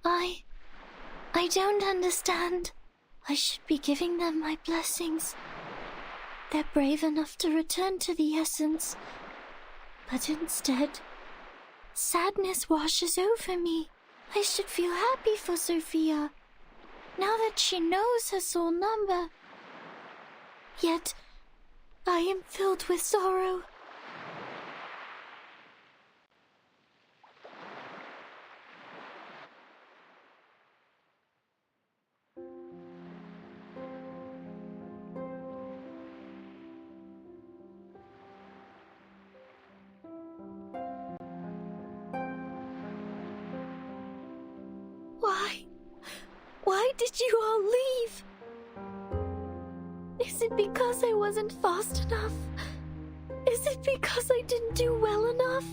I don't understand. I should be giving them my blessings. They're brave enough to return to the essence. But instead, sadness washes over me. I should feel happy for Sophia, now that she knows her soul number. Yet, I am filled with sorrow. Why did you all leave? Is it because I wasn't fast enough? Is it because I didn't do well enough?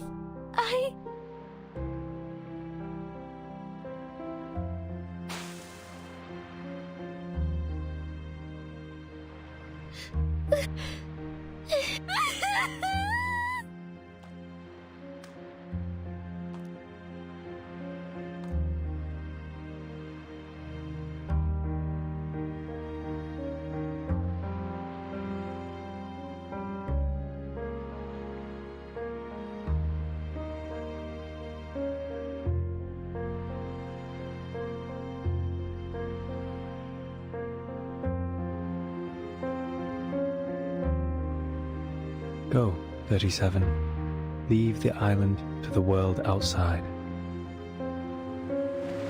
Go, 37. Leave the island to the world outside.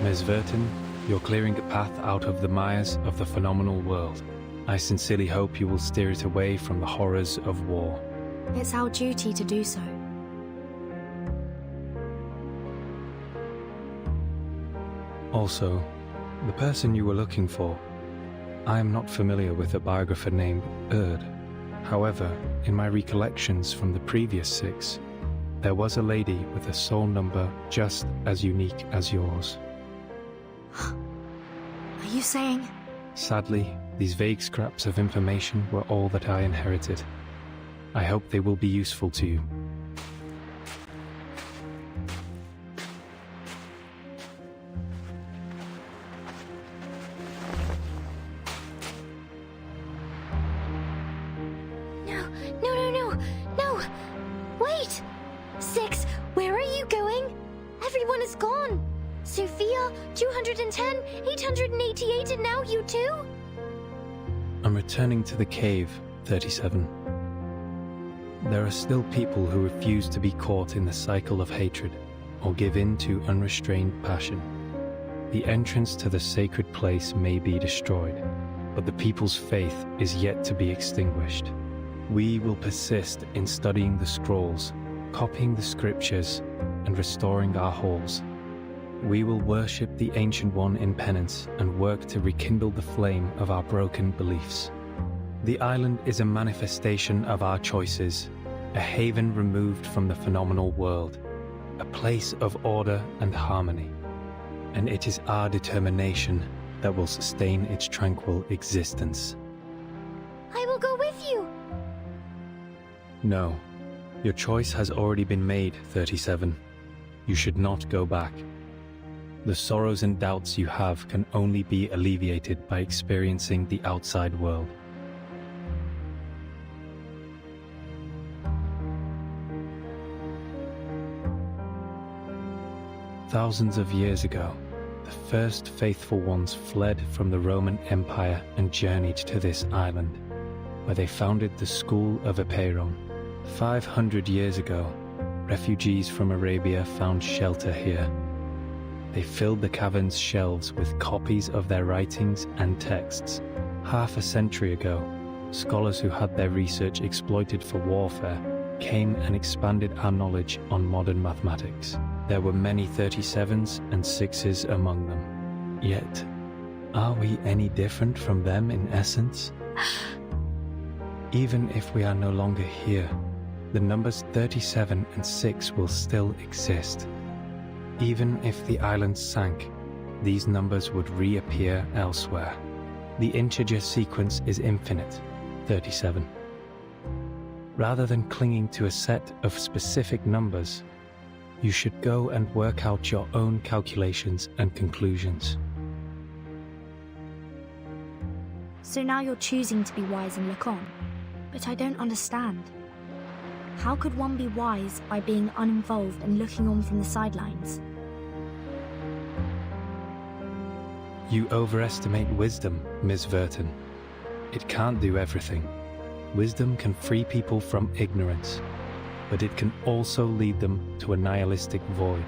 Ms. Vertin, you're clearing a path out of the mires of the phenomenal world. I sincerely hope you will steer it away from the horrors of war. It's our duty to do so. Also, the person you were looking for, I am not familiar with a biographer named Erd. However, in my recollections from the previous 6, there was a lady with a soul number just as unique as yours. Are you saying? Sadly, these vague scraps of information were all that I inherited. I hope they will be useful to you. No! Wait! 6, where are you going? Everyone is gone! Sophia, 210, 888, and now you too? I'm returning to the cave, 37. There are still people who refuse to be caught in the cycle of hatred, or give in to unrestrained passion. The entrance to the sacred place may be destroyed, but the people's faith is yet to be extinguished. We will persist in studying the scrolls, copying the scriptures, and restoring our halls. We will worship the Ancient One in penance and work to rekindle the flame of our broken beliefs. The island is a manifestation of our choices, a haven removed from the phenomenal world, a place of order and harmony. And it is our determination that will sustain its tranquil existence. I will go with you! No, your choice has already been made, 37. You should not go back. The sorrows and doubts you have can only be alleviated by experiencing the outside world. Thousands of years ago, the first faithful ones fled from the Roman Empire and journeyed to this island, where they founded the School of Epeiron. 500 years ago, refugees from Arabia found shelter here. They filled the cavern's shelves with copies of their writings and texts. Half a century ago, scholars who had their research exploited for warfare came and expanded our knowledge on modern mathematics. There were many 37s and 6s among them. Yet, are we any different from them in essence? Even if we are no longer here, the numbers 37 and 6 will still exist. Even if the island sank, these numbers would reappear elsewhere. The integer sequence is infinite, 37. Rather than clinging to a set of specific numbers, You should go and work out your own calculations and conclusions. So now you're choosing to be wise and look on. But I don't understand. How could one be wise by being uninvolved and looking on from the sidelines? You overestimate wisdom, Miss Verton. It can't do everything. Wisdom can free people from ignorance, but it can also lead them to a nihilistic void.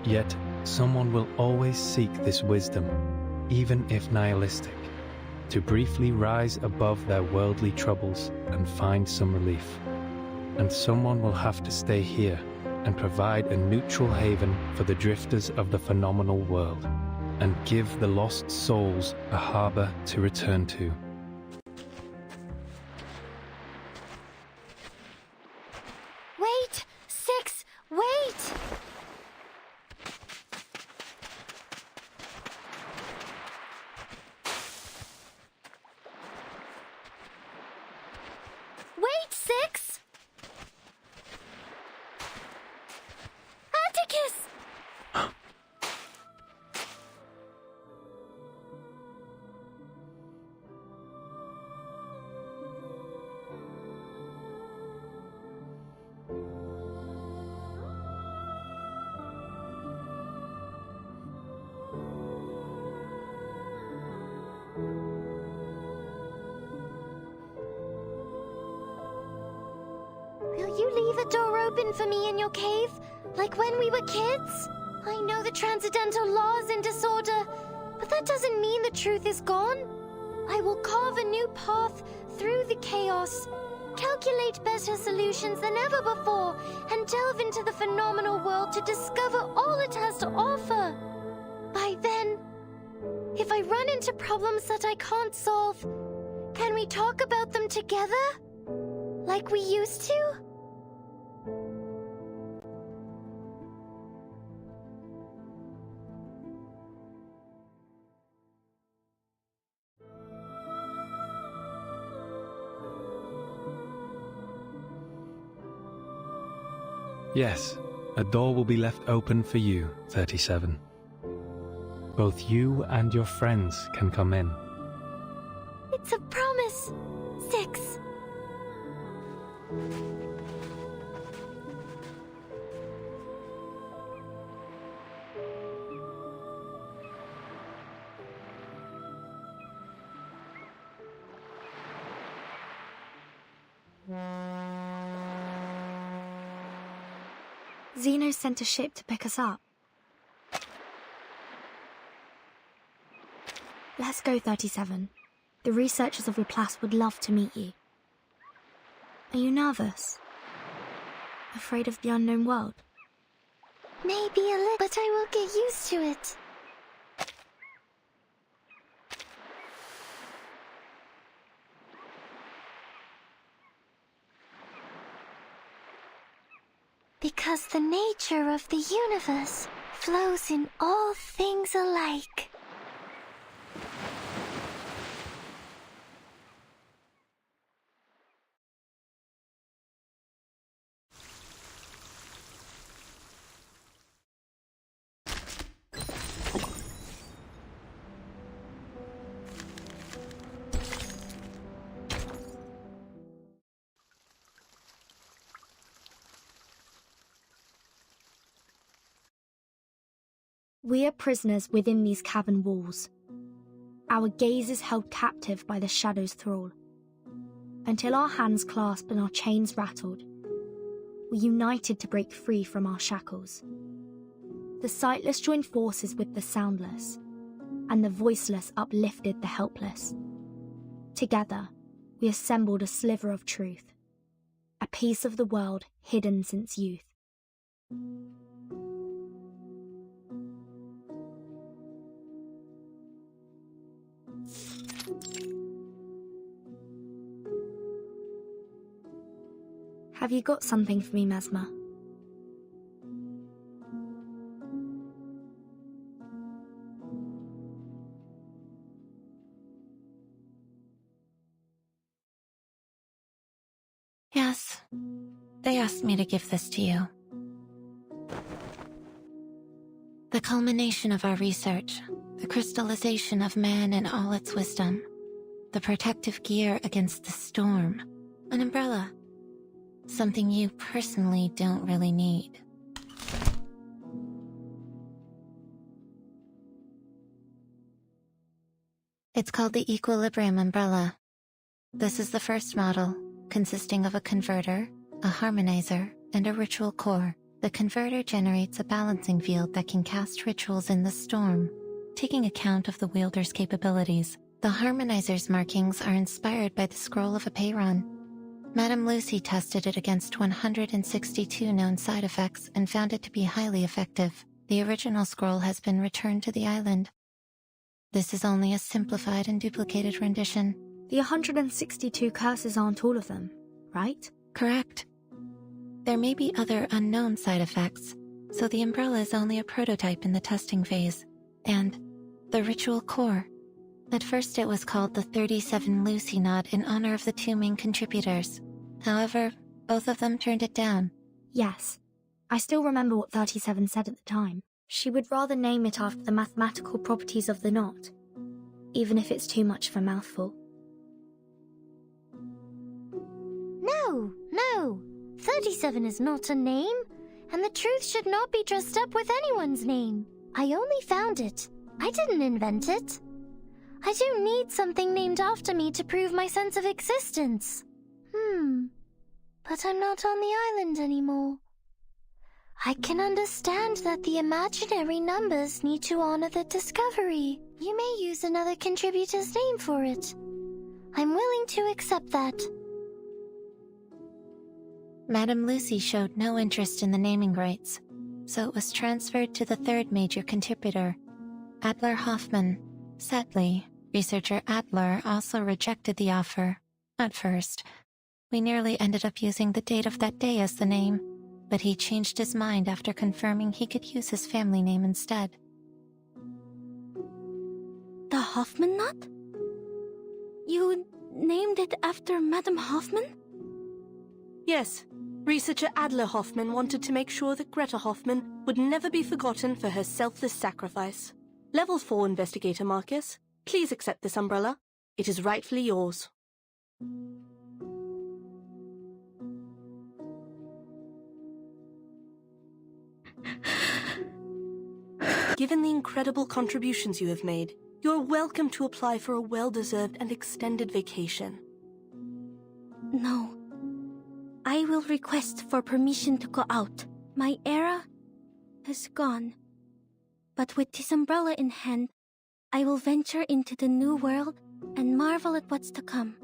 Yet, someone will always seek this wisdom, even if nihilistic, to briefly rise above their worldly troubles and find some relief. And someone will have to stay here and provide a neutral haven for the drifters of the phenomenal world, and give the lost souls a harbor to return to. Wait! Six! Wait! Wait, Six! Atticus! Will you leave a door open for me in your cave, like when we were kids? I know the transcendental law is in disorder, but that doesn't mean the truth is gone. I will carve a new path through the chaos, calculate better solutions than ever before, and delve into the phenomenal world to discover all it has to offer. By then, if I run into problems that I can't solve, can we talk about them together? Like we used to? Yes, a door will be left open for you, 37. Both you and your friends can come in. It's a promise. 6. Zeno sent a ship to pick us up. Let's go, 37. The researchers of Laplace would love to meet you. Are you nervous? Afraid of the unknown world? Maybe a little, but I will get used to it. Because the nature of the universe flows in all things alike. We are prisoners within these cavern walls. Our gaze is held captive by the shadow's thrall. Until our hands clasped and our chains rattled, we united to break free from our shackles. The sightless joined forces with the soundless, and the voiceless uplifted the helpless. Together, we assembled a sliver of truth, a piece of the world hidden since youth. Have you got something for me, Mesmer? Yes, they asked me to give this to you. The culmination of our research, the crystallization of man and all its wisdom, the protective gear against the storm, an umbrella. Something you personally don't really need. It's called the Equilibrium Umbrella. This is the first model, consisting of a converter, a harmonizer, and a ritual core. The converter generates a balancing field that can cast rituals in the storm, taking account of the wielder's capabilities. The harmonizer's markings are inspired by the scroll of a Peyron. Madame Lucy tested it against 162 known side effects and found it to be highly effective. The original scroll has been returned to the island. This is only a simplified and duplicated rendition. The 162 curses aren't all of them, right? Correct. There may be other unknown side effects, so the umbrella is only a prototype in the testing phase. And the ritual core. At first it was called the 37 Lucy Knot in honor of the two main contributors. However, both of them turned it down. Yes. I still remember what 37 said at the time. She would rather name it after the mathematical properties of the knot, even if it's too much of a mouthful. No. 37 is not a name, and the truth should not be dressed up with anyone's name. I only found it. I didn't invent it. I don't need something named after me to prove my sense of existence. But I'm not on the island anymore. I can understand that the imaginary numbers need to honor the discovery. You may use another contributor's name for it. I'm willing to accept that. Madame Lucy showed no interest in the naming rights, so it was transferred to the third major contributor, Adler Hoffman. Sadly, researcher Adler also rejected the offer. At first, we nearly ended up using the date of that day as the name, but he changed his mind after confirming he could use his family name instead. The Hoffman knot? You named it after Madame Hoffman? Yes. Researcher Adler Hoffman wanted to make sure that Greta Hoffman would never be forgotten for her selfless sacrifice. Level 4 Investigator Marcus, please accept this umbrella. It is rightfully yours. Given the incredible contributions you have made, you are welcome to apply for a well-deserved and extended vacation. No. I will request for permission to go out. My era is gone. But with this umbrella in hand, I will venture into the new world and marvel at what's to come.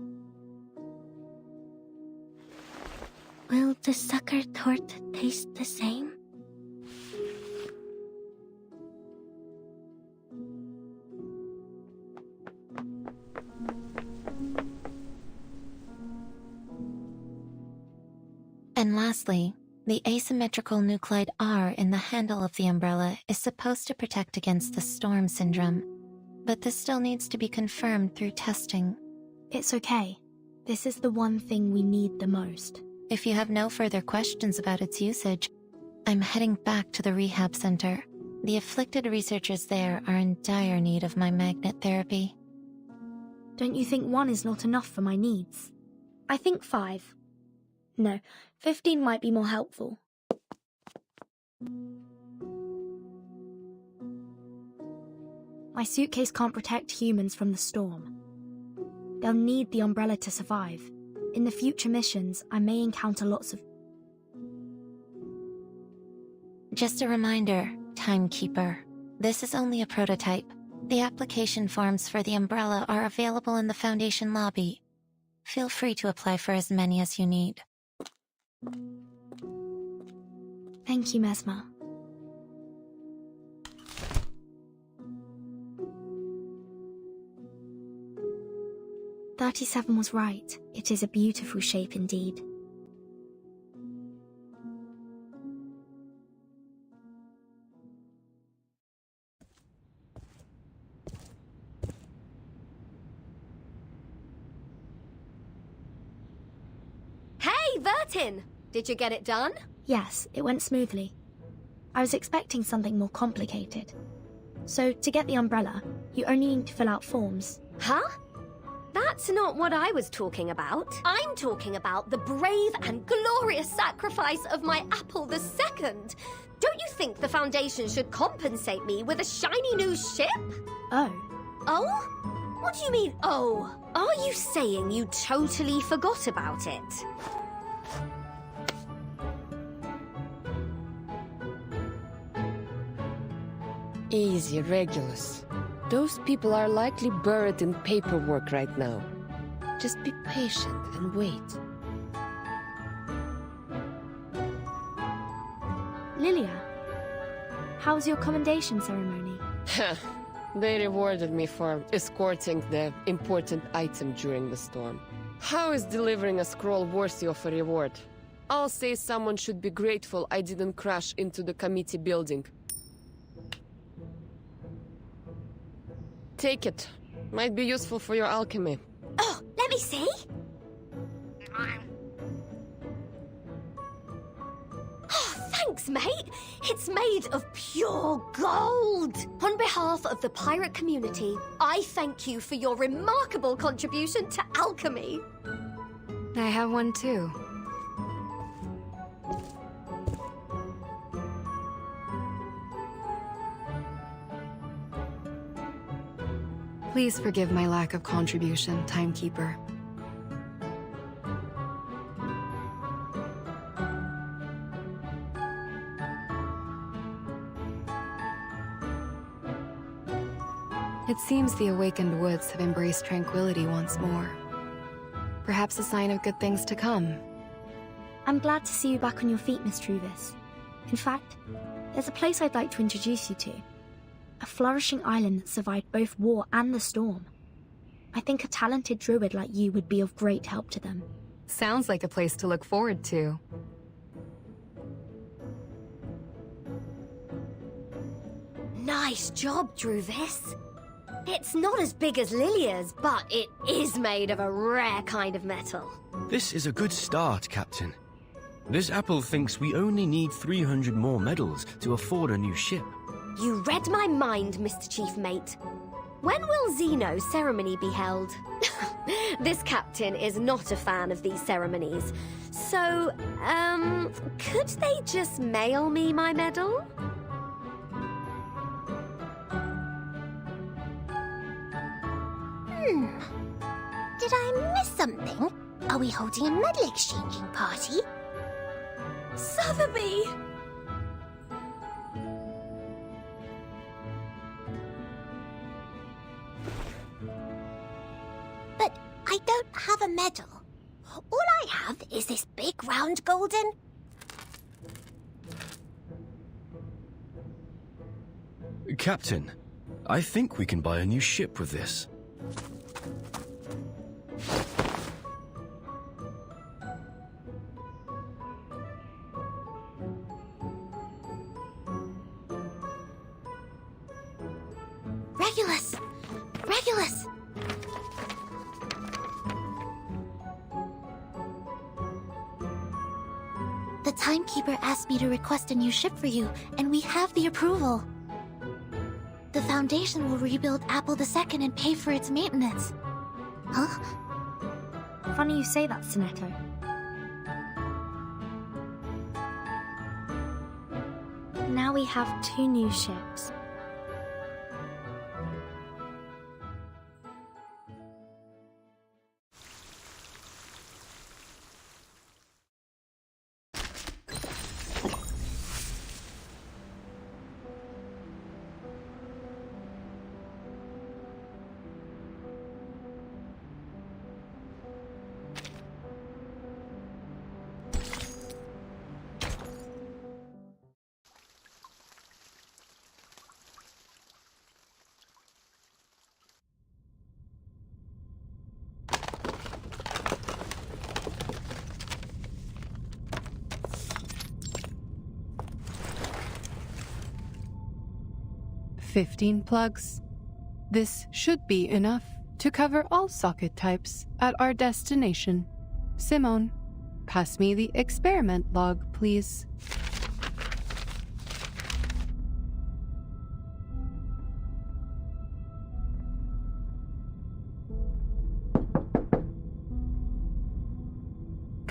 Will the sucker tort taste the same? And lastly, the asymmetrical nuclide R in the handle of the umbrella is supposed to protect against the storm syndrome, but this still needs to be confirmed through testing. It's okay. This is the one thing we need the most. If you have no further questions about its usage, I'm heading back to the rehab center. The afflicted researchers there are in dire need of my magnet therapy. Don't you think 1 is not enough for my needs? I think 5. No, 15 might be more helpful. My suitcase can't protect humans from the storm. They'll need the umbrella to survive. In the future missions, I may encounter lots of... Just a reminder, Timekeeper. This is only a prototype. The application forms for the umbrella are available in the Foundation lobby. Feel free to apply for as many as you need. Thank you, Mesmer. "37 was right. It is a beautiful shape indeed." Hey, Vertin! Did you get it done? Yes, it went smoothly. I was expecting something more complicated. So, to get the umbrella, you only need to fill out forms. Huh? That's not what I was talking about. I'm talking about the brave and glorious sacrifice of my apple II. Don't you think the Foundation should compensate me with a shiny new ship? Oh. Oh? What do you mean, oh? Are you saying you totally forgot about it? Easy, Regulus. Those people are likely buried in paperwork right now. Just be patient and wait. Lilia, how was your commendation ceremony? They rewarded me for escorting the important item during the storm. How is delivering a scroll worthy of a reward? I'll say someone should be grateful I didn't crash into the committee building. Take it. Might be useful for your alchemy. Oh, let me see. Oh, thanks, mate. It's made of pure gold. On behalf of the pirate community, I thank you for your remarkable contribution to alchemy. I have one too. Please forgive my lack of contribution, Timekeeper. It seems the awakened woods have embraced tranquility once more. Perhaps a sign of good things to come. I'm glad to see you back on your feet, Miss Truvis. In fact, there's a place I'd like to introduce you to. A flourishing island that survived both war and the storm. I think a talented druid like you would be of great help to them. Sounds like a place to look forward to. Nice job, Druvis. It's not as big as Lilia's, but it is made of a rare kind of metal. This is a good start, Captain. This apple thinks we only need 300 more medals to afford a new ship. You read my mind, Mr. Chief Mate. When will Zeno's ceremony be held? This captain is not a fan of these ceremonies. So, could they just mail me my medal? Did I miss something? Are we holding a medal exchanging party? Sotheby! But I don't have a medal. All I have is this big round golden... Captain, I think we can buy a new ship with this. Regulus! Regulus! The Timekeeper asked me to request a new ship for you, and we have the approval. The Foundation will rebuild Apple II and pay for its maintenance. Huh? Funny you say that, Sonetto. Now we have 2 new ships. "15 plugs. This should be enough to cover all socket types at our destination. Simone, pass me the experiment log, please."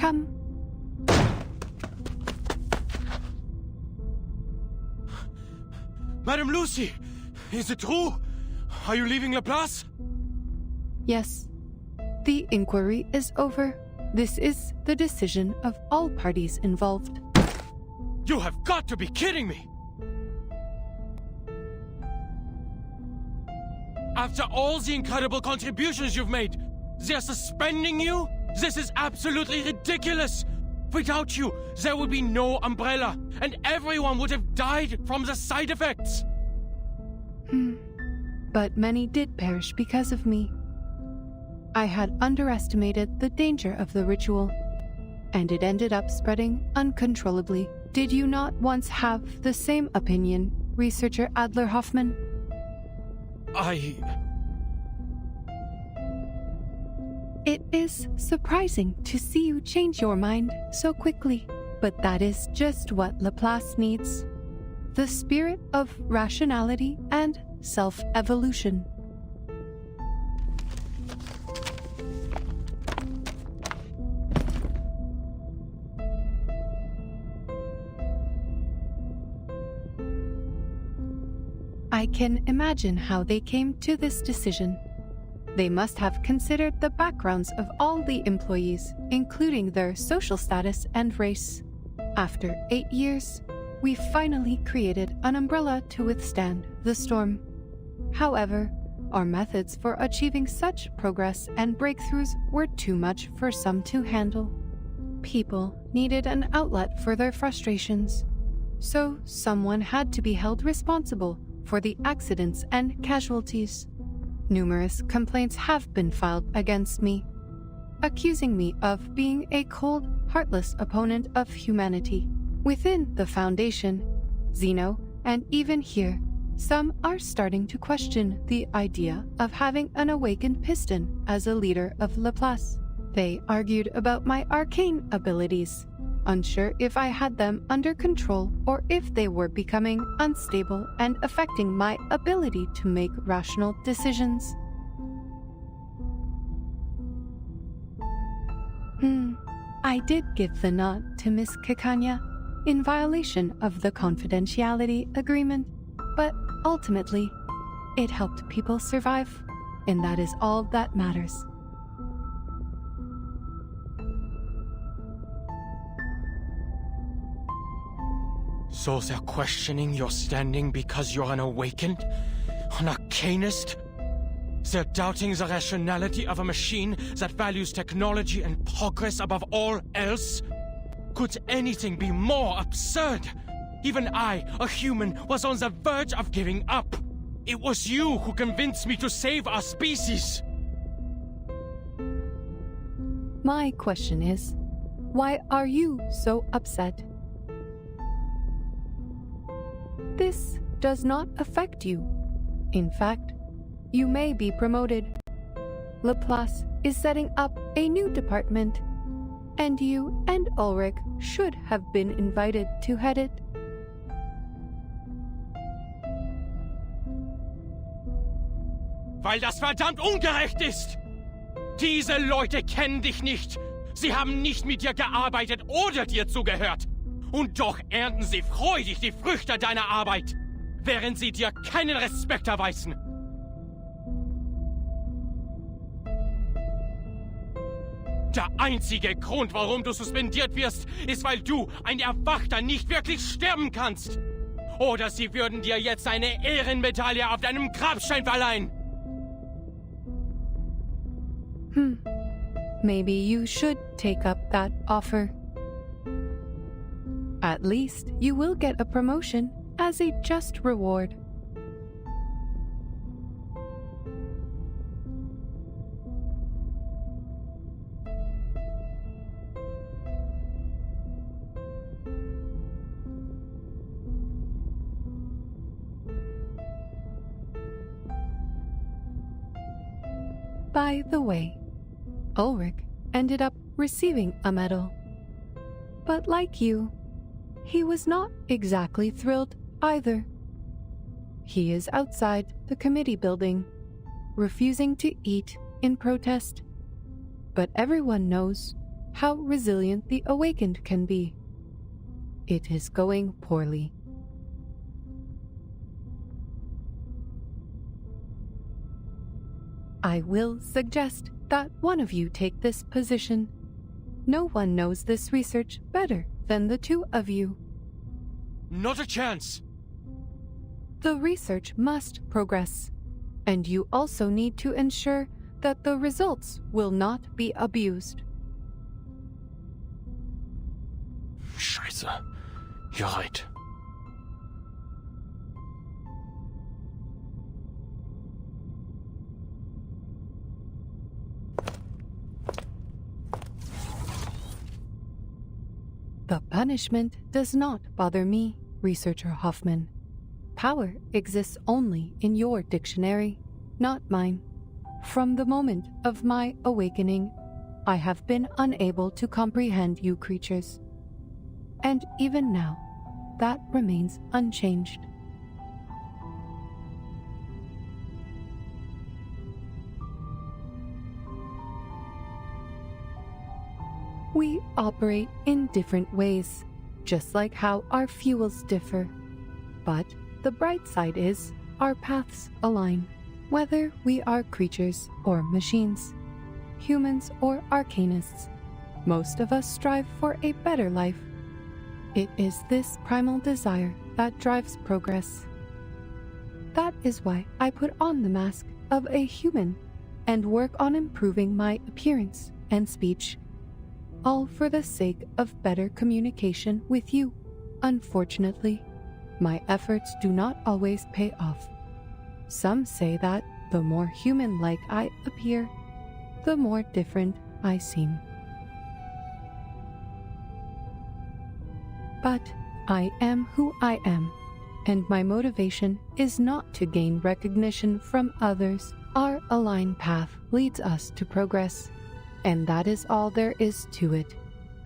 Come. Madame Lucy, is it true? Are you leaving Laplace? Yes. The inquiry is over. This is the decision of all parties involved. You have got to be kidding me! After all the incredible contributions you've made, they're suspending you? This is absolutely ridiculous! Without you, there would be no umbrella, and everyone would have died from the side effects! But many did perish because of me. I had underestimated the danger of the ritual, and it ended up spreading uncontrollably. Did you not once have the same opinion, researcher Adler Hoffman? It is surprising to see you change your mind so quickly, but that is just what Laplace needs. The spirit of rationality and self-evolution. I can imagine how they came to this decision. They must have considered the backgrounds of all the employees, including their social status and race. After 8 years, we finally created an umbrella to withstand the storm. However, our methods for achieving such progress and breakthroughs were too much for some to handle. People needed an outlet for their frustrations, so someone had to be held responsible for the accidents and casualties. Numerous complaints have been filed against me, accusing me of being a cold, heartless opponent of humanity. Within the Foundation, Zeno, and even here, some are starting to question the idea of having an awakened piston as a leader of Laplace. They argued about my arcane abilities, unsure if I had them under control or if they were becoming unstable and affecting my ability to make rational decisions. I did give the nod to Miss Kikanya in violation of the confidentiality agreement, but ultimately, it helped people survive, and that is all that matters. So they're questioning your standing because you're an awakened? An arcanist? They're doubting the rationality of a machine that values technology and progress above all else? Could anything be more absurd? Even I, a human, was on the verge of giving up. It was you who convinced me to save our species. My question is, why are you so upset? This does not affect you. In fact, you may be promoted. Laplace is setting up a new department, and you and Ulrich should have been invited to head it. Weil das verdammt ungerecht ist! Diese Leute kennen dich nicht. Sie haben nicht mit dir gearbeitet oder dir zugehört. Und doch ernten sie freudig die Früchte deiner Arbeit, während sie dir keinen Respekt erweisen. Der einzige Grund, warum du suspendiert wirst, ist, weil du, ein Erwachter, nicht wirklich sterben kannst. Oder sie würden dir jetzt eine Ehrenmedaille auf deinem Grabstein verleihen. Maybe you should take up that offer. At least you will get a promotion as a just reward. By the way, Ulrich ended up receiving a medal. But like you, he was not exactly thrilled either. He is outside the committee building, refusing to eat in protest. But everyone knows how resilient the awakened can be. It is going poorly. I will suggest that one of you take this position. No one knows this research better than the two of you. Not a chance! The research must progress, and you also need to ensure that the results will not be abused. Scheiße. You're right. The punishment does not bother me, Researcher Hoffman. Power exists only in your dictionary, not mine. From the moment of my awakening, I have been unable to comprehend you creatures. And even now, that remains unchanged. We operate in different ways, just like how our fuels differ. But the bright side is our paths align, whether we are creatures or machines, humans or arcanists. Most of us strive for a better life. It is this primal desire that drives progress. That is why I put on the mask of a human and work on improving my appearance and speech, all for the sake of better communication with you. Unfortunately, my efforts do not always pay off. Some say that the more human-like I appear, the more different I seem. But I am who I am, and my motivation is not to gain recognition from others. Our aligned path leads us to progress, and that is all there is to it.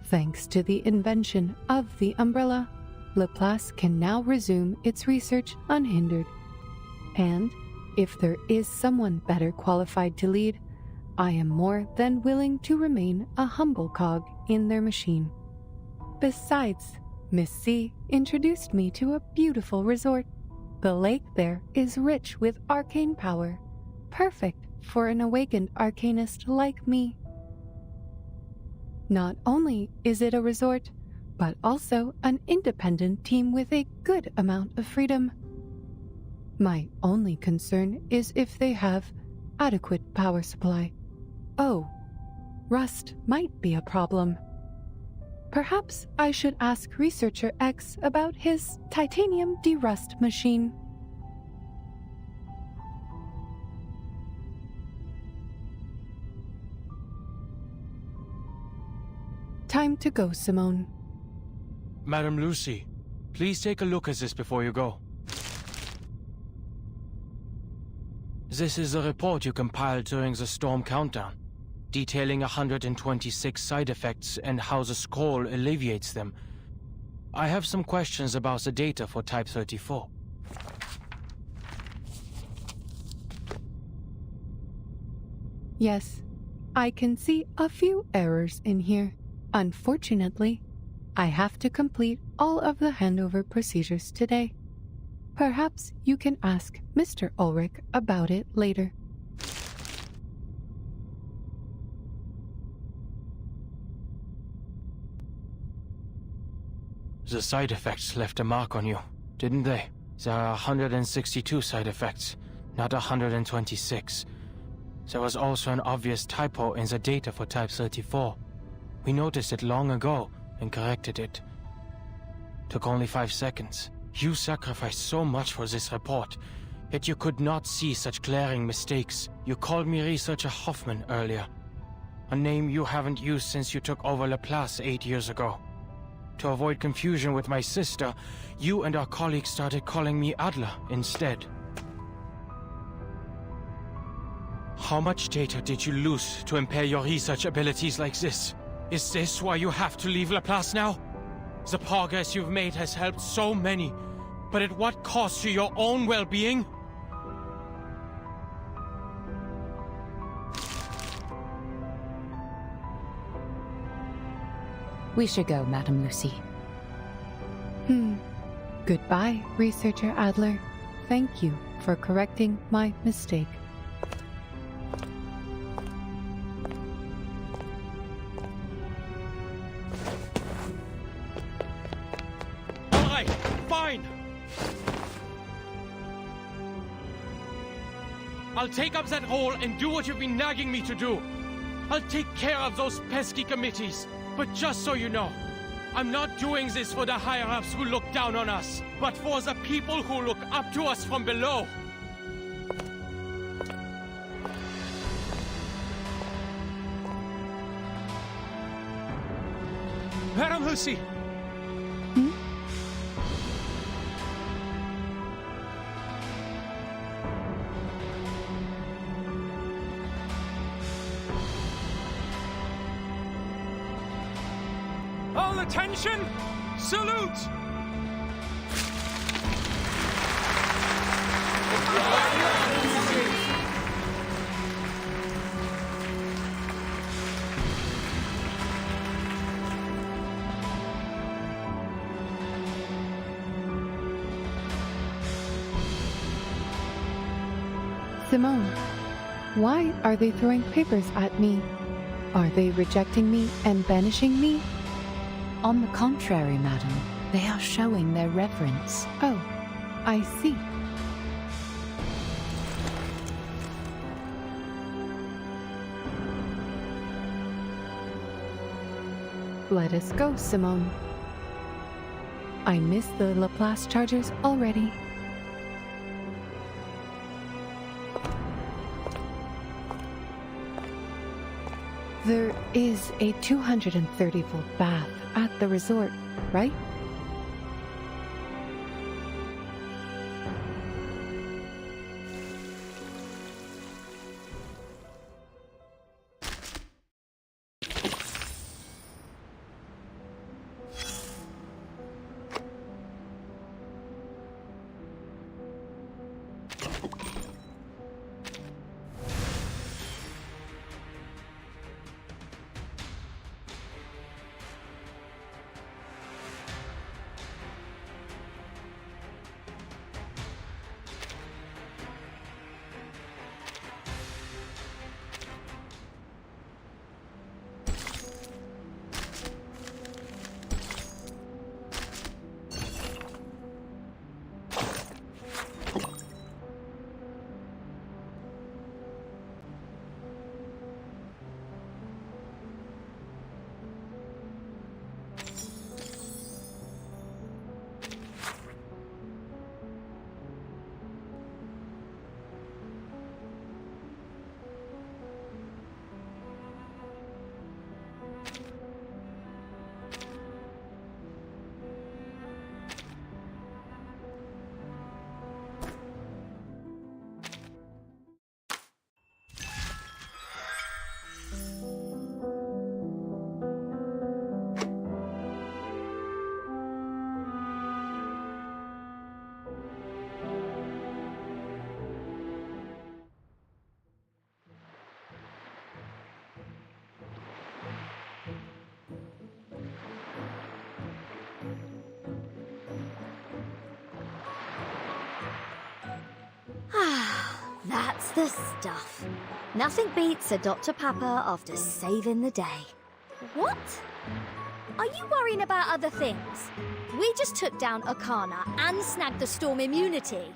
Thanks to the invention of the umbrella, Laplace can now resume its research unhindered. And if there is someone better qualified to lead, I am more than willing to remain a humble cog in their machine. Besides, Miss C introduced me to a beautiful resort. The lake there is rich with arcane power, perfect for an awakened arcanist like me. Not only is it a resort, but also an independent team with a good amount of freedom. My only concern is if they have adequate power supply. Oh, rust might be a problem. Perhaps I should ask Researcher X about his titanium derust machine. Time to go, Simone. Madam Lucy, please take a look at this before you go. This is a report you compiled during the storm countdown, detailing 126 side effects and how the scroll alleviates them. I have some questions about the data for Type 34. Yes, I can see a few errors in here. Unfortunately, I have to complete all of the handover procedures today. Perhaps you can ask Mr. Ulrich about it later. The side effects left a mark on you, didn't they? There are 162 side effects, not 126. There was also an obvious typo in the data for Type 34. We noticed it long ago and corrected it. Took only 5 seconds. You sacrificed so much for this report, yet you could not see such glaring mistakes. You called me Researcher Hoffman earlier, a name you haven't used since you took over Laplace 8 years ago. To avoid confusion with my sister, you and our colleagues started calling me Adler instead. How much data did you lose to impair your research abilities like this? Is this why you have to leave Laplace now? The progress you've made has helped so many, but at what cost to your own well-being? We should go, Madame Lucy. Goodbye, Researcher Adler. Thank you for correcting my mistake. All right, fine. I'll take up that role and do what you've been nagging me to do. I'll take care of those pesky committees. But just so you know, I'm not doing this for the higher-ups who look down on us, but for the people who look up to us from below. Madame Lucy! All attention! Salute! Simone, why are they throwing papers at me? Are they rejecting me and banishing me? On the contrary, madam, they are showing their reverence. Oh, I see. Let us go, Simone. I miss the Laplace chargers already. There is a 230-volt bath at the resort, right? That's the stuff. Nothing beats a Dr. Pepper after saving the day. What? Are you worrying about other things? We just took down Arcana and snagged the storm immunity.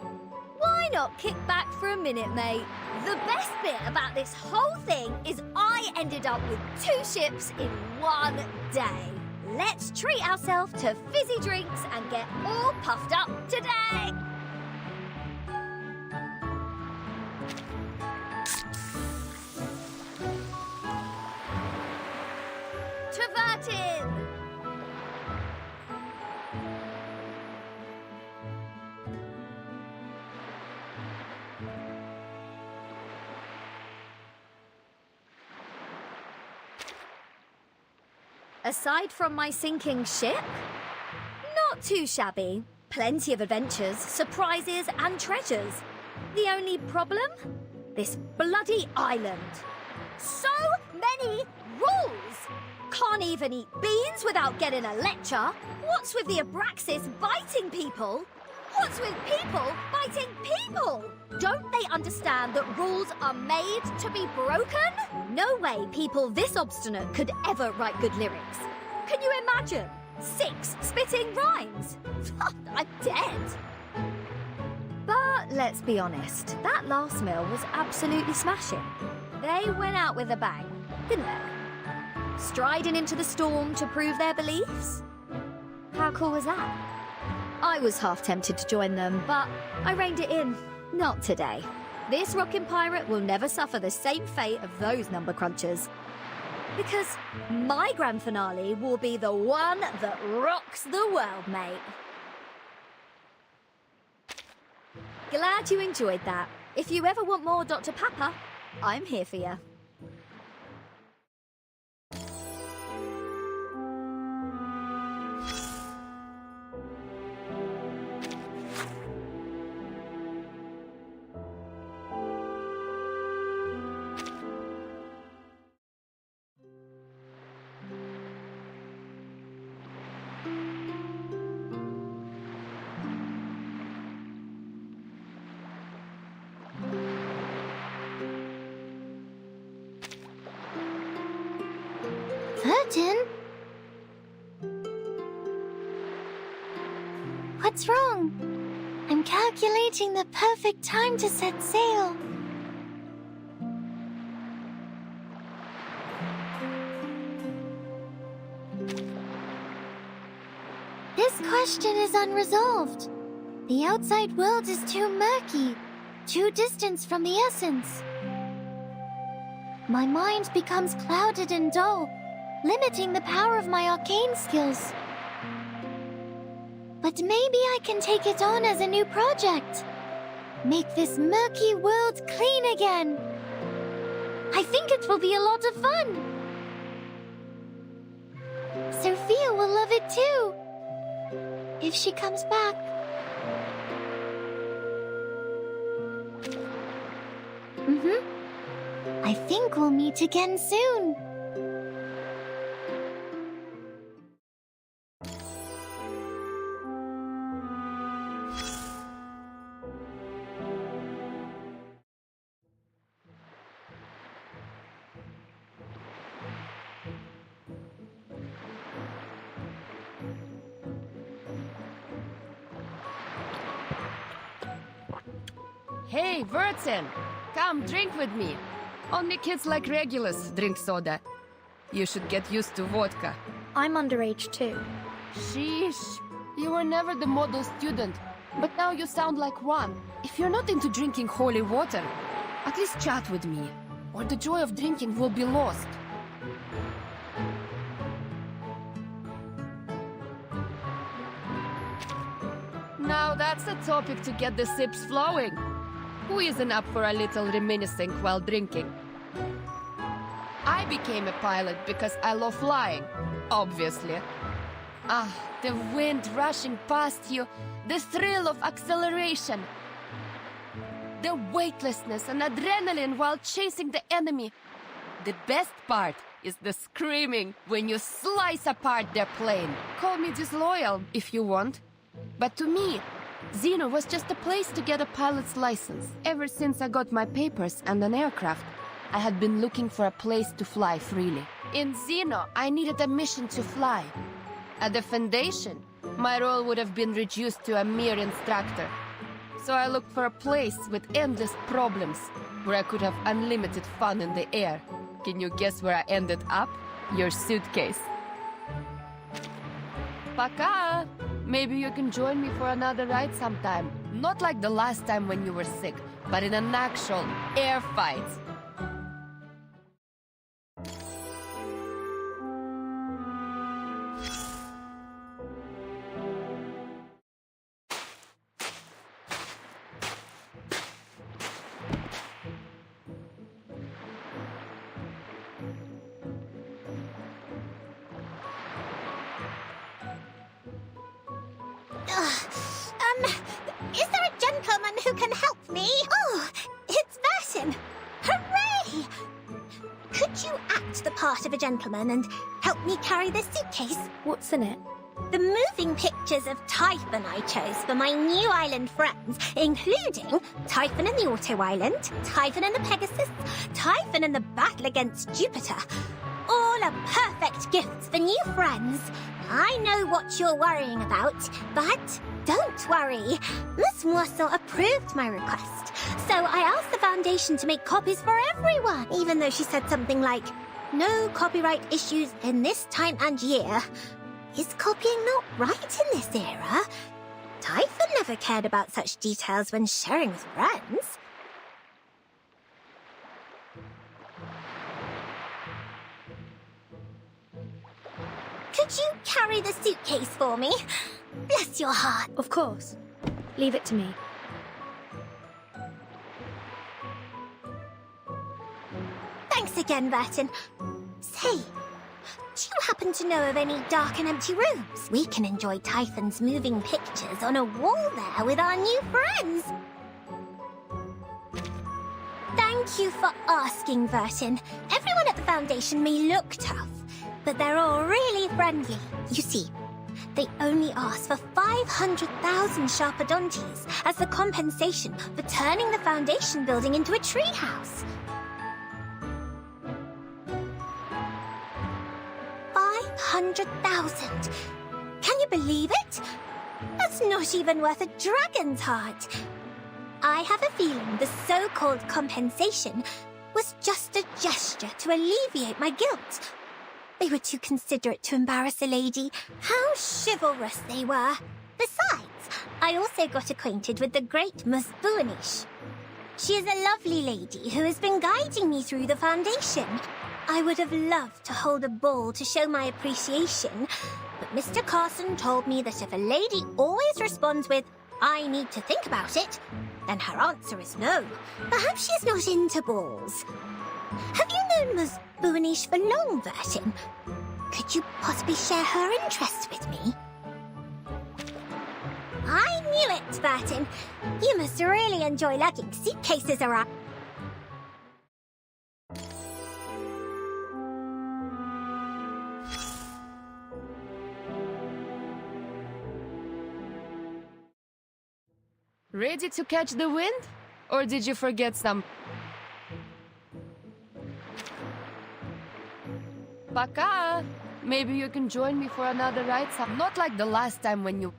Why not kick back for a minute, mate? The best bit about this whole thing is I ended up with 2 ships in one day. Let's treat ourselves to fizzy drinks and get all puffed up today. Travertin! Aside from my sinking ship, not too shabby. Plenty of adventures, surprises and treasures. The only problem? This bloody island. So many rules! Can't even eat beans without getting a lecture. What's with the Abraxas biting people? What's with people biting people? Don't they understand that rules are made to be broken? No way people this obstinate could ever write good lyrics. Can you imagine? 6 spitting rhymes. I'm dead. But let's be honest, that last meal was absolutely smashing. They went out with a bang, didn't they? Striding into the storm to prove their beliefs? How cool was that? I was half tempted to join them, but I reined it in. Not today. This rockin' pirate will never suffer the same fate of those number crunchers. Because my grand finale will be the one that rocks the world, mate. Glad you enjoyed that. If you ever want more Dr. Pepper, I'm here for you. Virgin? What's wrong? I'm calculating the perfect time to set sail. This question is unresolved. The outside world is too murky, too distant from the essence. My mind becomes clouded and dull, limiting the power of my arcane skills. But maybe I can take it on as a new project. Make this murky world clean again. I think it will be a lot of fun. Sophia will love it too. If she comes back. I think we'll meet again soon. Hey, Vereinsamt! Come drink with me. Only kids like Regulus drink soda. You should get used to vodka. I'm underage too. Sheesh. You were never the model student, but now you sound like one. If you're not into drinking holy water, at least chat with me, or the joy of drinking will be lost. Now that's a topic to get the sips flowing. Who isn't up for a little reminiscing while drinking? I became a pilot because I love flying, obviously. Ah, the wind rushing past you, the thrill of acceleration. The weightlessness and adrenaline while chasing the enemy. The best part is the screaming when you slice apart their plane. Call me disloyal if you want, but to me, Xeno was just a place to get a pilot's license. Ever since I got my papers and an aircraft, I had been looking for a place to fly freely. In Xeno, I needed a mission to fly. At the Foundation, my role would have been reduced to a mere instructor. So I looked for a place with endless problems, where I could have unlimited fun in the air. Can you guess where I ended up? Your suitcase. Пока! Maybe you can join me for another ride sometime. Not like the last time when you were sick, but in an actual air fight. Is there a gentleman who can help me? Oh, it's Versin. Hooray! of a gentleman and help me carry this suitcase? What's in it? The moving pictures of Typhon I chose for my new island friends, including Typhon and the Auto Island, Typhon and the Pegasus, Typhon and the battle against Jupiter. All are perfect gifts for new friends. I know what you're worrying about, but don't worry. Miss Morsel approved my request, so I asked the Foundation to make copies for everyone, even though she said something like, no copyright issues in this time and year. Is copying not right in this era? Typhon never cared about such details when sharing with friends. Could you carry the suitcase for me? Bless your heart. Of course. Leave it to me. Thanks again, Burton. Say, do you happen to know of any dark and empty rooms? We can enjoy Typhon's moving pictures on a wall there with our new friends. Thank you for asking, Vertin. Everyone at the Foundation may look tough, but they're all really friendly. You see, they only asked for 500,000 Sharpodontes as the compensation for turning the Foundation building into a treehouse. 500,000. Can you believe it? That's not even worth a dragon's heart. I have a feeling the so-called compensation was just a gesture to alleviate my guilt. They were too considerate to embarrass a lady. How chivalrous they were. Besides, I also got acquainted with the great Miss Buanish. She is a lovely lady who has been guiding me through the Foundation. I would have loved to hold a ball to show my appreciation, but Mr. Carson told me that if a lady always responds with, I need to think about it, then her answer is no. Perhaps she's not into balls. Have you known Miss Buanish for long, Vertin? Could you possibly share her interest with me? I knew it, Vertin. You must really enjoy lugging suitcases around. Ready to catch the wind? Or did you forget some? Пока! Maybe you can join me for another ride, not like the last time when you...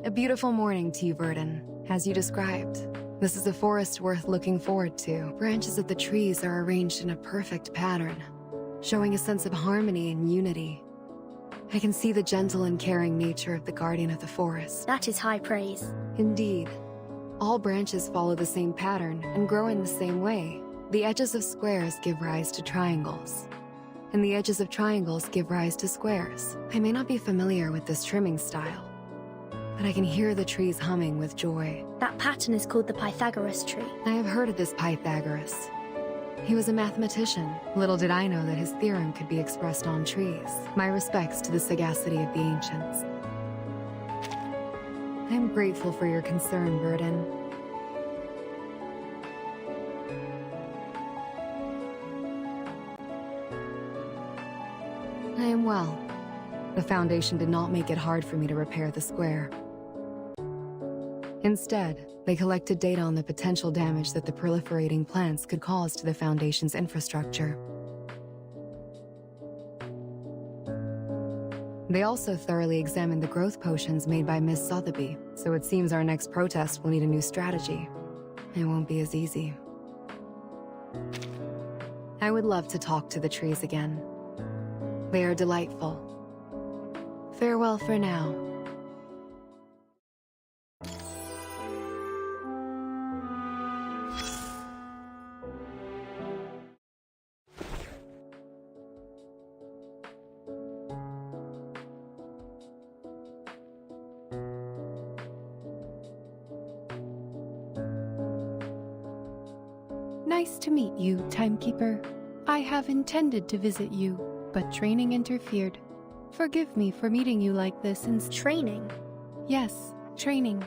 A beautiful morning to you, Verdon. As you described, this is a forest worth looking forward to. Branches of the trees are arranged in a perfect pattern, showing a sense of harmony and unity. I can see the gentle and caring nature of the guardian of the forest. That is high praise. Indeed. All branches follow the same pattern and grow in the same way. The edges of squares give rise to triangles, and the edges of triangles give rise to squares. I may not be familiar with this trimming style, but I can hear the trees humming with joy. That pattern is called the Pythagoras tree. I have heard of this Pythagoras. He was a mathematician. Little did I know that his theorem could be expressed on trees. My respects to the sagacity of the ancients. I am grateful for your concern, Verdon. I am well. The Foundation did not make it hard for me to repair the square. Instead, they collected data on the potential damage that the proliferating plants could cause to the Foundation's infrastructure. They also thoroughly examined the growth potions made by Miss Sotheby, so it seems our next protest will need a new strategy. It won't be as easy. I would love to talk to the trees again. They are delightful. Farewell for now. Nice to meet you, Timekeeper. I have intended to visit you, but training interfered. Forgive me for meeting you like this in Training? Yes, training.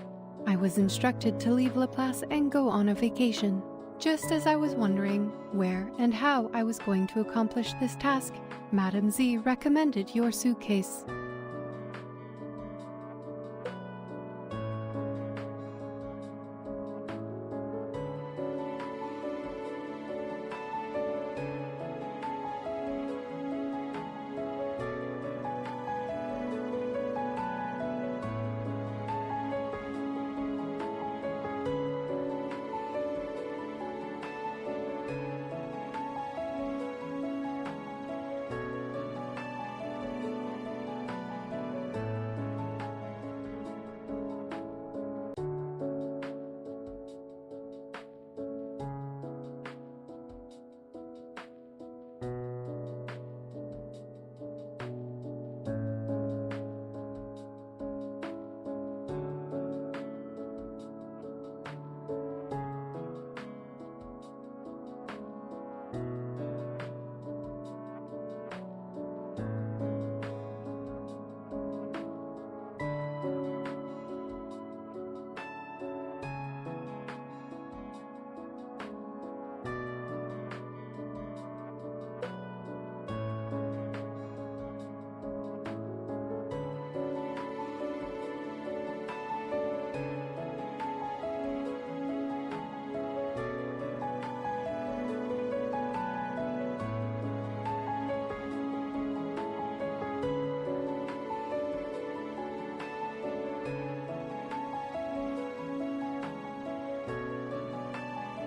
I was instructed to leave Laplace and go on a vacation. Just as I was wondering where and how I was going to accomplish this task, Madame Z recommended your suitcase.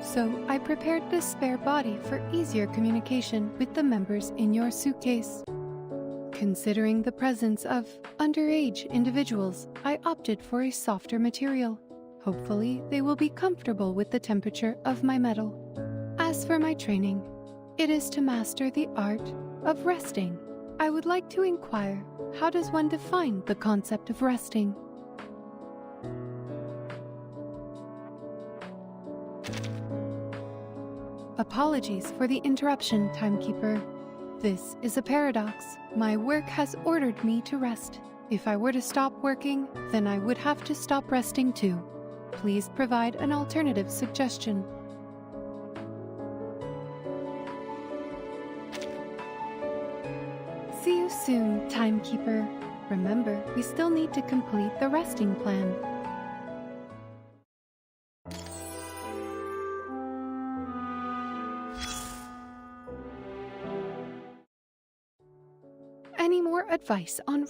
So I prepared this spare body for easier communication with the members in your suitcase. Considering the presence of underage individuals, I opted for a softer material. Hopefully, they will be comfortable with the temperature of my metal. As for my training, it is to master the art of resting. I would like to inquire, how does one define the concept of resting? Apologies for the interruption, Timekeeper. This is a paradox. My work has ordered me to rest. If I were to stop working, then I would have to stop resting too. Please provide an alternative suggestion. See you soon, Timekeeper. Remember, we still need to complete the resting plan. Any more advice on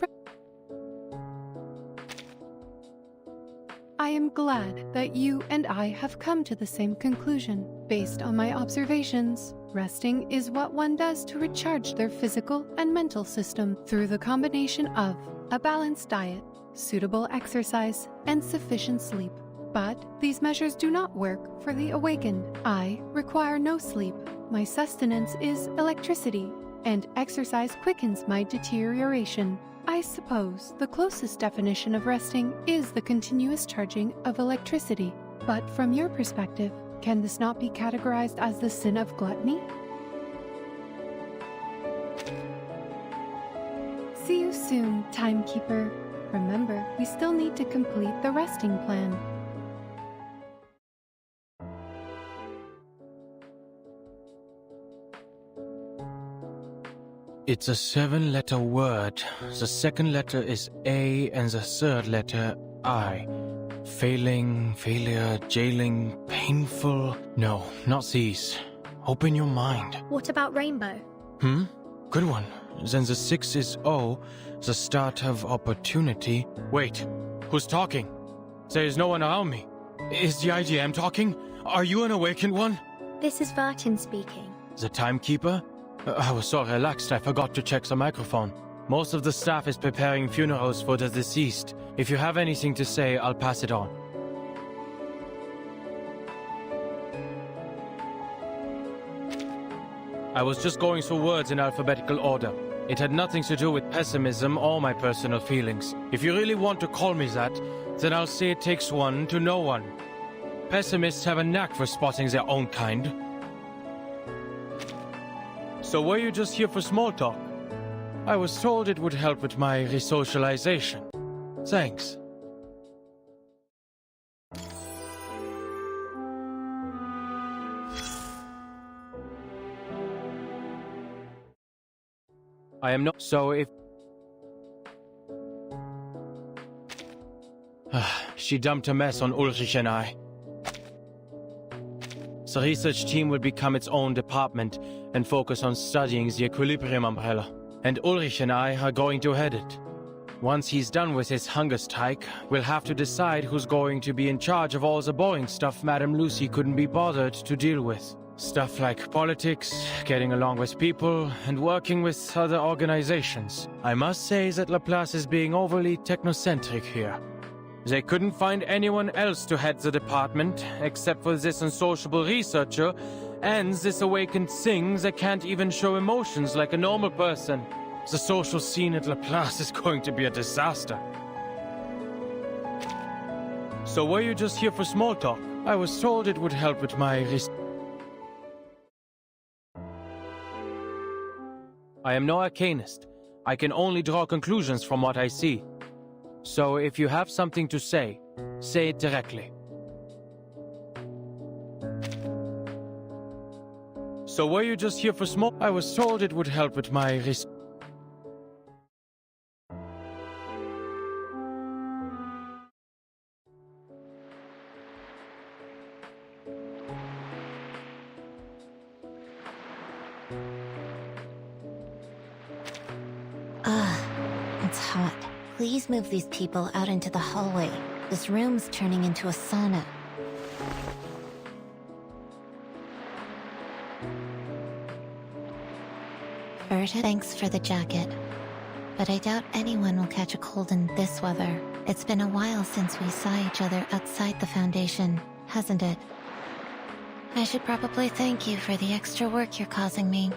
I am glad that you and I have come to the same conclusion. Based on my observations, resting is what one does to recharge their physical and mental system through the combination of a balanced diet, suitable exercise, and sufficient sleep. But these measures do not work for the awakened. I require no sleep. My sustenance is electricity, and exercise quickens my deterioration. I suppose the closest definition of resting is the continuous charging of electricity. But from your perspective, can this not be categorized as the sin of gluttony? See you soon, Timekeeper. Remember, we still need to complete the resting plan. It's a 7-letter word. The second letter is A and the third letter I. Failing, failure, jailing, painful. No, not these. Open your mind. What about rainbow? Good one. Then the 6 is O, the start of opportunity. Wait, who's talking? There is no one around me. Is the IGM talking? Are you an awakened one? This is Vertin speaking. The timekeeper? I was so relaxed I forgot to check the microphone. Most of the staff is preparing funerals for the deceased. If you have anything to say, I'll pass it on. I was just going through words in alphabetical order. It had nothing to do with pessimism or my personal feelings. If you really want to call me that, then I'll say it takes one to know one. Pessimists have a knack for spotting their own kind. So were you just here for small talk? I was told it would help with my resocialization. Thanks. I am not. So if she dumped a mess on Ulrich and I. The research team will become its own department and focus on studying the equilibrium umbrella. And Ulrich and I are going to head it. Once he's done with his hunger strike, we'll have to decide who's going to be in charge of all the boring stuff Madame Lucy couldn't be bothered to deal with. Stuff like politics, getting along with people, and working with other organizations. I must say that Laplace is being overly technocentric here. They couldn't find anyone else to head the department, except for this unsociable researcher, and this awakened thing that can't even show emotions like a normal person. The social scene at Laplace is going to be a disaster. So were you just here for small talk? I was told it would help with my I am no arcanist. I can only draw conclusions from what I see. So if you have something to say it directly. So were you just here for small? I was told it would help with my It's hot. Please move these people out into the hallway. This room's turning into a sauna. Berta, thanks for the jacket. But I doubt anyone will catch a cold in this weather. It's been a while since we saw each other outside the Foundation, hasn't it? I should probably thank you for the extra work you're causing me.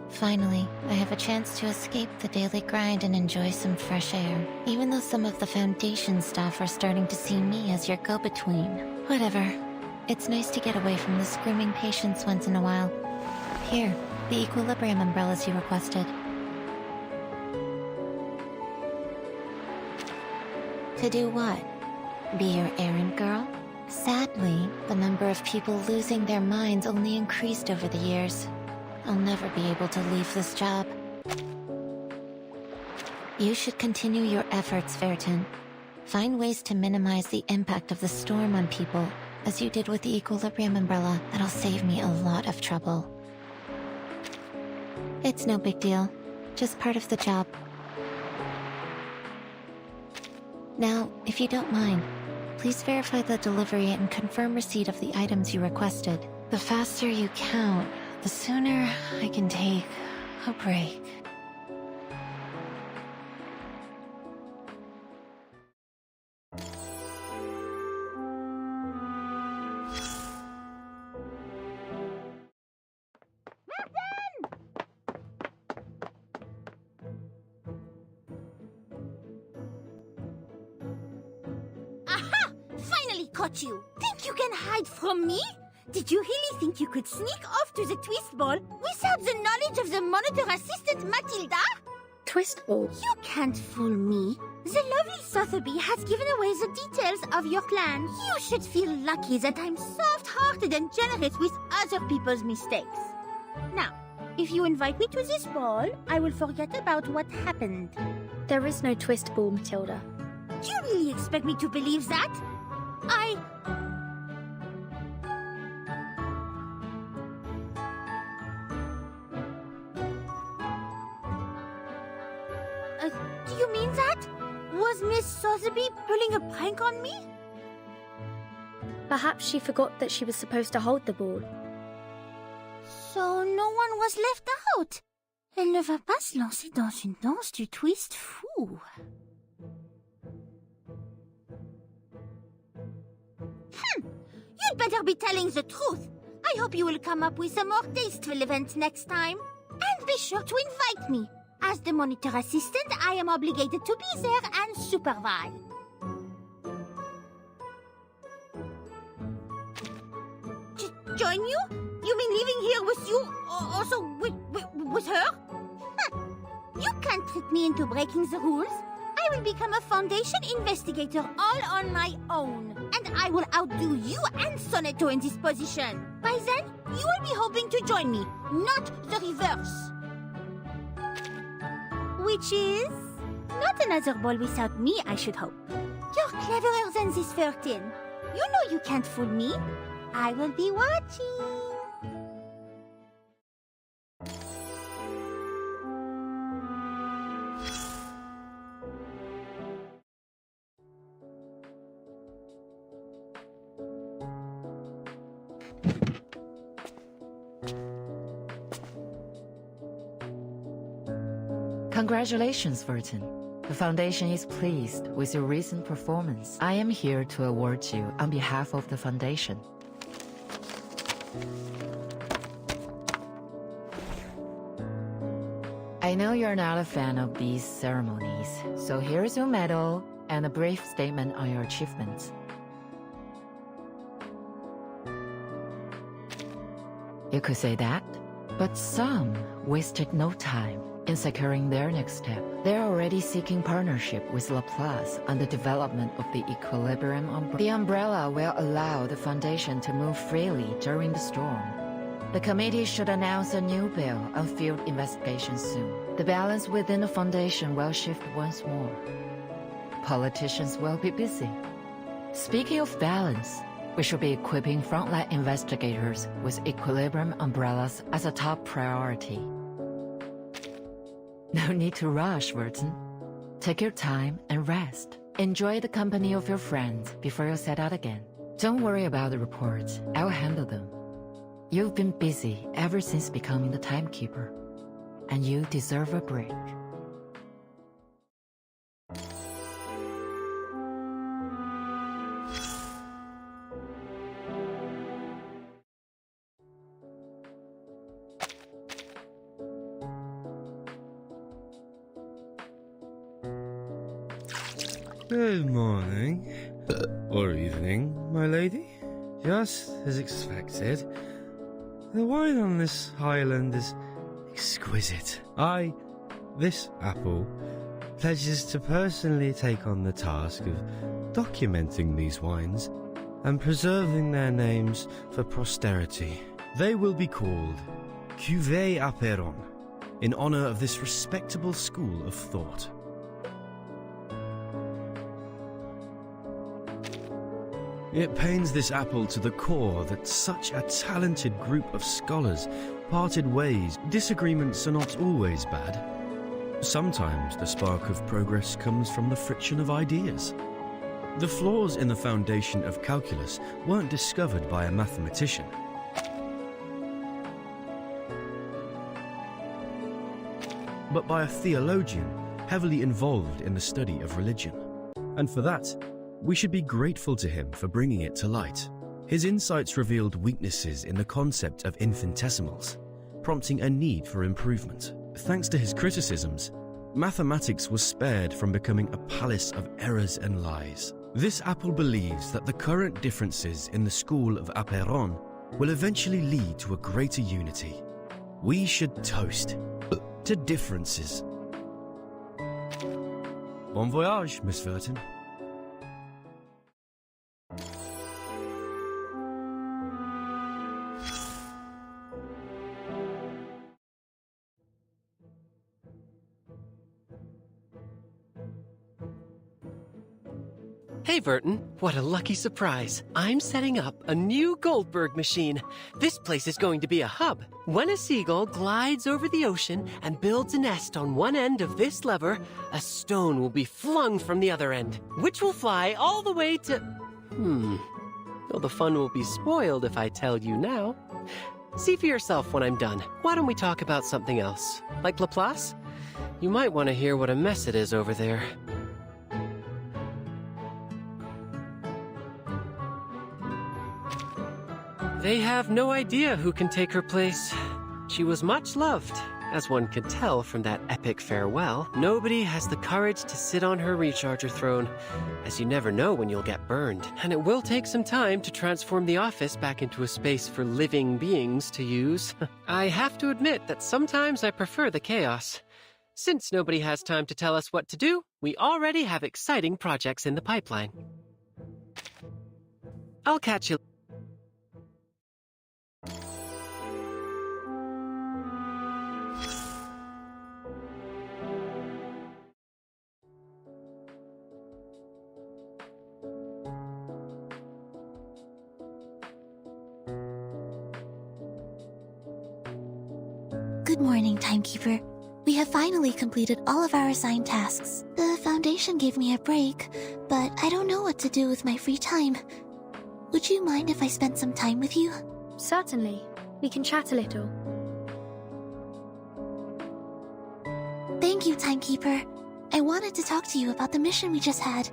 Finally, I have a chance to escape the daily grind and enjoy some fresh air, even though some of the Foundation staff are starting to see me as your go-between. Whatever. It's nice to get away from the screaming patients once in a while. Here, the equilibrium umbrellas you requested. To do what? Be your errand girl? Sadly, the number of people losing their minds only increased over the years. I'll never be able to leave this job. You should continue your efforts, Vertin. Find ways to minimize the impact of the storm on people, as you did with the equilibrium umbrella. That'll save me a lot of trouble. It's no big deal. Just part of the job. Now, if you don't mind, please verify the delivery and confirm receipt of the items you requested. The faster you count, the sooner I can take a break. Aha! Finally caught you! Think you can hide from me? Did you really think you could sneak off to the twist ball without the knowledge of the monitor assistant Matilda? Twist ball? You can't fool me. The lovely Sotheby has given away the details of your plan. You should feel lucky that I'm soft-hearted and generous with other people's mistakes. Now, if you invite me to this ball, I will forget about what happened. There is no twist ball, Matilda. Do you really expect me to believe that? Do you mean that? Was Miss Sotheby pulling a prank on me? Perhaps she forgot that she was supposed to hold the ball. So no one was left out. Elle ne va pas se lancer dans une danse du twist fou. You'd better be telling the truth. I hope you will come up with a more tasteful event next time. And be sure to invite me. As the monitor assistant, I am obligated to be there and supervise. Join you? You mean living here with you, also with her? You can't trick me into breaking the rules. I will become a Foundation investigator all on my own. And I will outdo you and Sonetto in this position. By then, you will be hoping to join me, not the reverse. Which is not another ball without me, I should hope. You're cleverer than this 13. You know you can't fool me. I will be watching. Congratulations, Vertin. The Foundation is pleased with your recent performance. I am here to award you on behalf of the Foundation. I know you're not a fan of these ceremonies, so here's your medal and a brief statement on your achievements. You could say that, but some wasted no time in securing their next step. They're already seeking partnership with Laplace on the development of the Equilibrium umbrella. The umbrella will allow the Foundation to move freely during the storm. The committee should announce a new bill on field investigations soon. The balance within the Foundation will shift once more. Politicians will be busy. Speaking of balance, we should be equipping frontline investigators with Equilibrium umbrellas as a top priority. No need to rush, Vertin. Take your time and rest. Enjoy the company of your friends before you set out again. Don't worry about the reports. I'll handle them. You've been busy ever since becoming the timekeeper, and you deserve a break. Good morning. Or evening, my lady. Just as expected. The wine on this island is exquisite. This apple, pledges to personally take on the task of documenting these wines and preserving their names for posterity. They will be called Cuvée Aperon, in honor of this respectable school of thought. It pains this apple to the core that such a talented group of scholars parted ways. Disagreements are not always bad. Sometimes the spark of progress comes from the friction of ideas. The flaws in the foundation of calculus weren't discovered by a mathematician. But by a theologian heavily involved in the study of religion. And for that, we should be grateful to him for bringing it to light. His insights revealed weaknesses in the concept of infinitesimals, prompting a need for improvement. Thanks to his criticisms, mathematics was spared from becoming a palace of errors and lies. This apple believes that the current differences in the school of Aperon will eventually lead to a greater unity. We should toast to differences. Bon voyage, Miss Vertin. Hey, Vertin, what a lucky surprise. I'm setting up a new Goldberg machine. This place is going to be a hub. When a seagull glides over the ocean and builds a nest on one end of this lever, a stone will be flung from the other end, which will fly all the way to... Well, the fun will be spoiled if I tell you now. See for yourself when I'm done. Why don't we talk about something else? Like Laplace? You might want to hear what a mess it is over there. They have no idea who can take her place. She was much loved, As one could tell from that epic farewell, nobody has the courage to sit on her recharger throne, as you never know when you'll get burned. And it will take some time to transform the office back into a space for living beings to use. I have to admit that sometimes I prefer the chaos. Since nobody has time to tell us what to do, we already have exciting projects in the pipeline. I'll catch you. Good morning, Timekeeper. We have finally completed all of our assigned tasks. The Foundation gave me a break, but I don't know what to do with my free time. Would you mind if I spent some time with you? Certainly. We can chat a little. Thank you, Timekeeper. I wanted to talk to you about the mission we just had.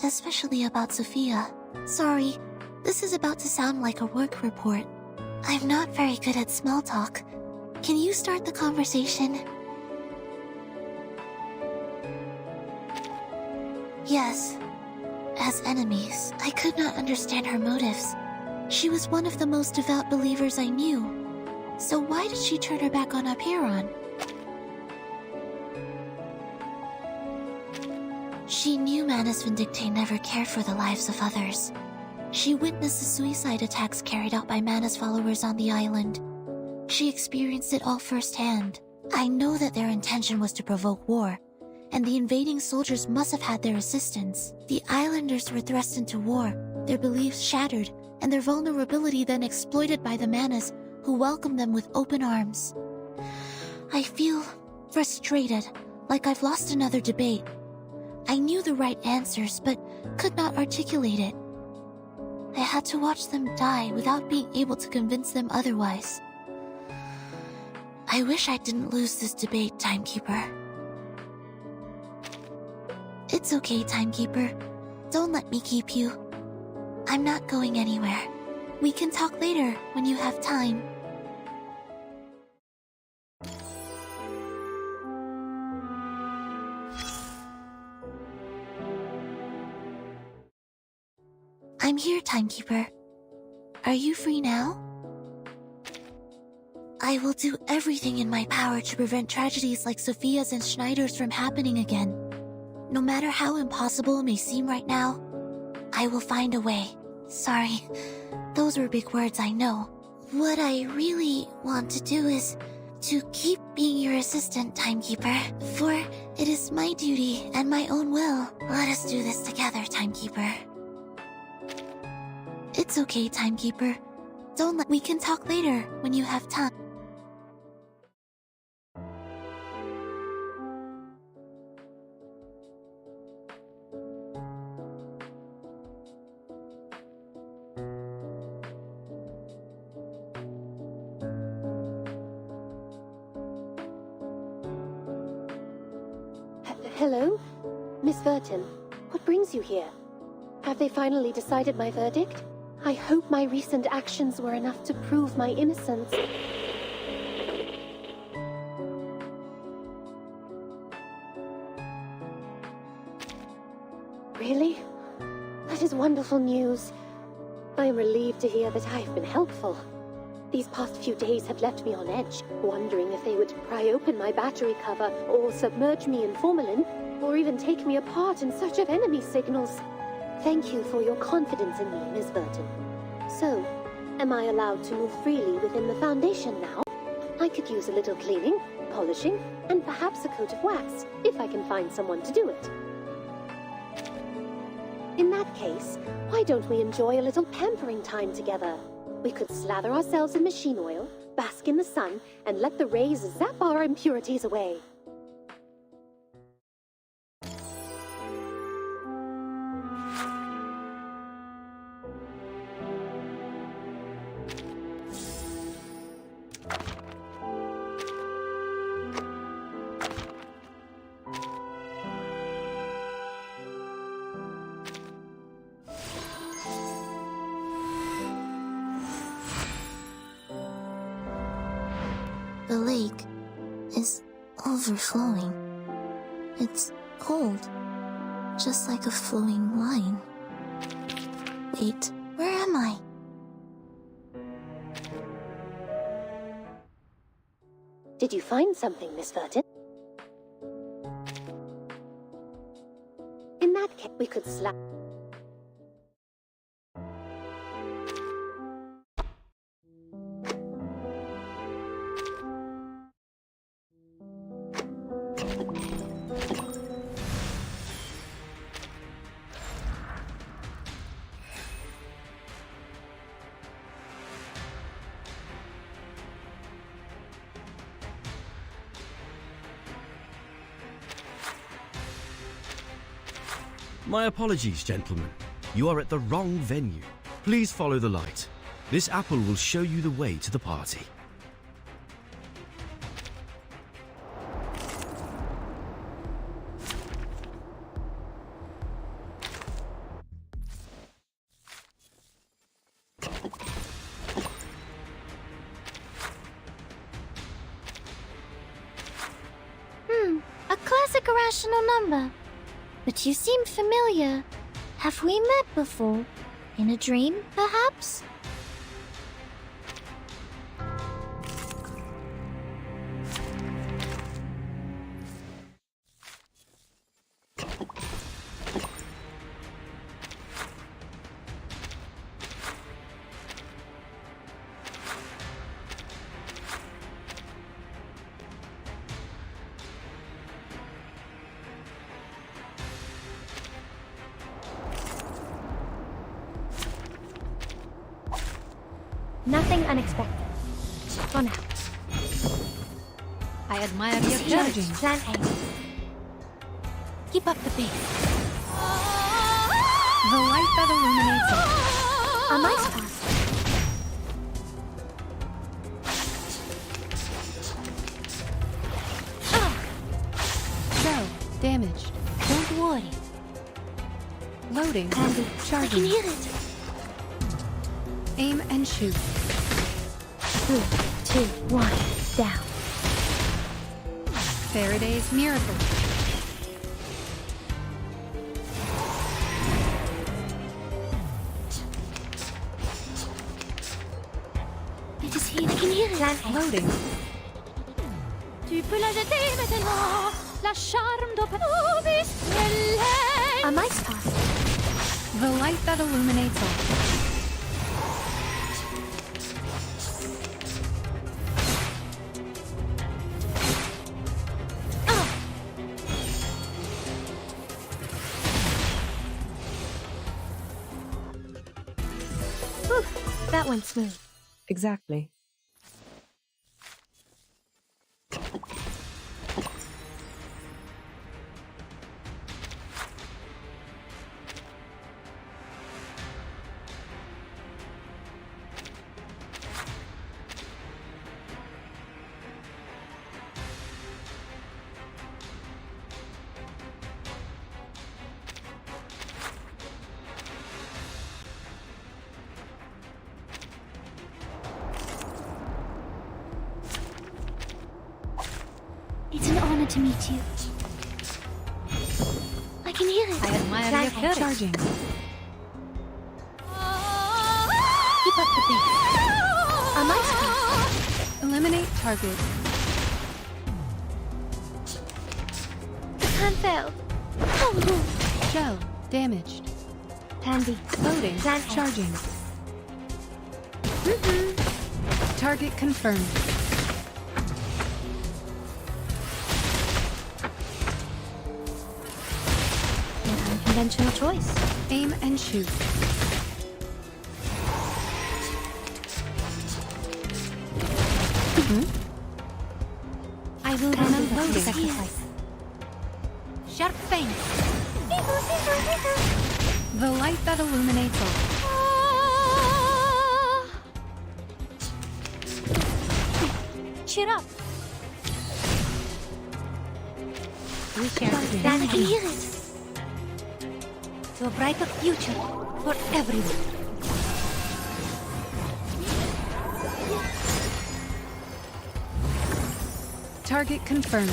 Especially about Sophia. Sorry, this is about to sound like a work report. I'm not very good at small talk. Can you start the conversation? Yes. As enemies, I could not understand her motives. She was one of the most devout believers I knew. So why did she turn her back on Aperon? She knew Manus Vindicte never cared for the lives of others. She witnessed the suicide attacks carried out by Manus followers on the island. She experienced it all firsthand. I know that their intention was to provoke war, and the invading soldiers must have had their assistance. The islanders were thrust into war, their beliefs shattered, and their vulnerability then exploited by the Manus, who welcomed them with open arms. I feel frustrated, like I've lost another debate. I knew the right answers, but could not articulate it. I had to watch them die without being able to convince them otherwise. I wish I didn't lose this debate, Timekeeper. It's okay, Timekeeper. Don't let me keep you. I'm not going anywhere. We can talk later when you have time. I'm here, Timekeeper. Are you free now? I will do everything in my power to prevent tragedies like Sophia's and Schneider's from happening again. No matter how impossible it may seem right now, I will find a way. Sorry, those were big words, I know. What I really want to do is to keep being your assistant, Timekeeper, for it is my duty and my own will. Let us do this together, Timekeeper. It's okay, Timekeeper. We can talk later when you have time. Hello? Miss Vertin, what brings you here? Have they finally decided my verdict? I hope my recent actions were enough to prove my innocence. Really? That is wonderful news. I am relieved to hear that I have been helpful. These past few days have left me on edge, wondering if they would pry open my battery cover, or submerge me in formalin, or even take me apart in search of enemy signals. Thank you for your confidence in me, Miss Vertin. So, am I allowed to move freely within the Foundation now? I could use a little cleaning, polishing, and perhaps a coat of wax, if I can find someone to do it. In that case, why don't we enjoy a little pampering time together? We could slather ourselves in machine oil, bask in the sun, and let the rays zap our impurities away. The lake, is overflowing. It's cold, just like a flowing wine. Wait, where am I? Did you find something, Miss Vertin? In that case, we could slap. My apologies, gentlemen. You are at the wrong venue. Please follow the light. This apple will show you the way to the party. A classic irrational number. But you seem familiar. Have we met before? In a dream, perhaps? Nothing unexpected. For now. I admire your courage. Plan A. Keep up the pace. The light that illuminates all. A mice pass. Shell damaged. Don't worry. Loading. Handy. Charging. I can hear it. Aim and shoot. 3, 2, 1, down. Faraday's miracle. It is here. I can hear it. Loading. Tu peux la jeter maintenant. La charme d'Opanobis. A mice pass. The light that illuminates all. That went smooth. Exactly. It's an honor to meet you. I can hear it. I admire your courage. Charging. Keep up the pace. A mice pass. Eliminate target. The plan failed. Oh, Shell damaged. Handy. Loading. Charging. Target confirmed. Unconventional choice. Aim and shoot. I will remember the sacrifice. Sharp fang. The light that illuminates all. Cheer up. We share I can hear it. To a brighter future for everyone. Target confirmed.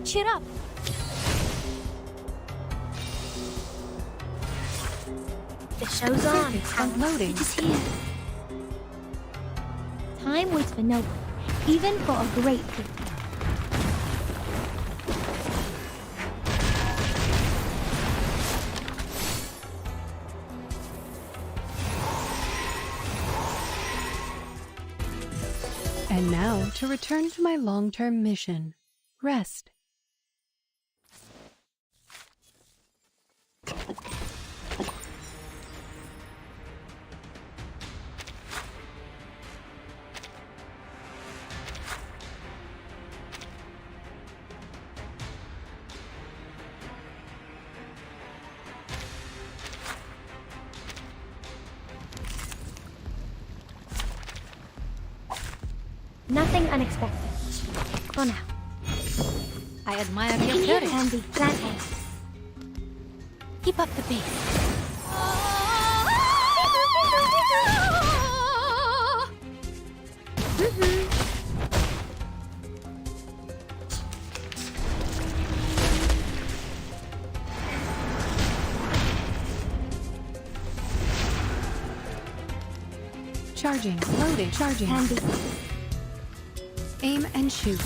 Cheer up. The show's on. Unloading. It is here. Time waits for no one, even for a great people. And now to return to my long-term mission. Rest. Nothing unexpected. For now. I admire your courage. Handy, plantain. Keep up the pace. Charging. Loading. Charging. Handy. Aim and shoot.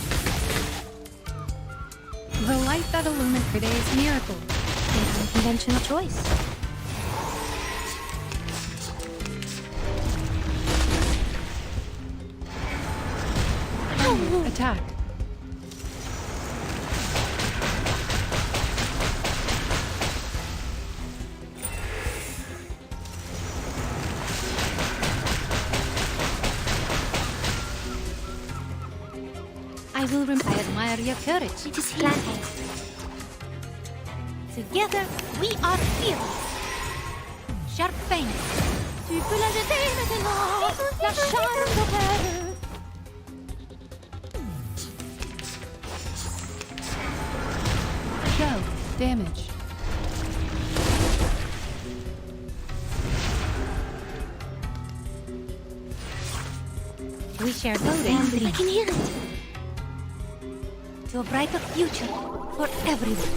The light that illuminates today's miracle. An unconventional choice. Attack. I admire your courage. It is here. Together, we are fearless. Sharp fangs. Tu peux la jeter maintenant. La charme d'opère. Go. Damage. We share loading. I can hear it. To a brighter future for everyone.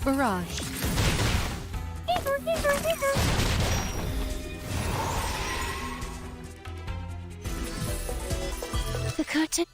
Barrage. The curtain.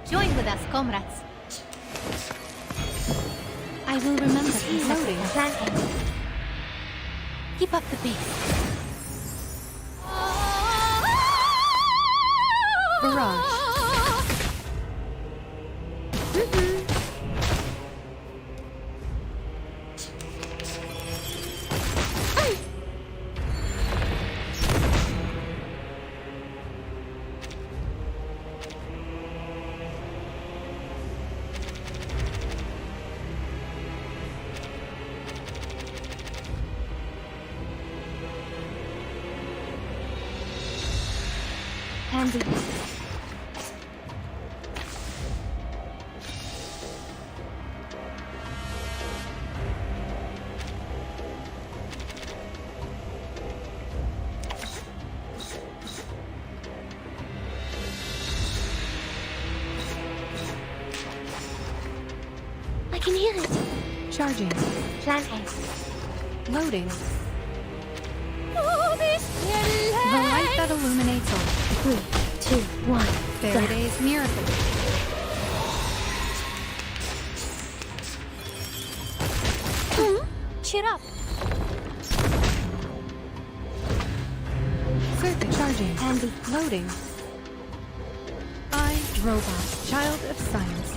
Join with us, comrades. I will remember these loading. Planting. Keep up the pace. Barrage. Handy. I can hear it. Charging. Planting. Loading. The light that illuminates all. 3, 2, 1. Faraday's miracle. Cheer up. Circuit charging. Handy. Loading. I, robot, child of science.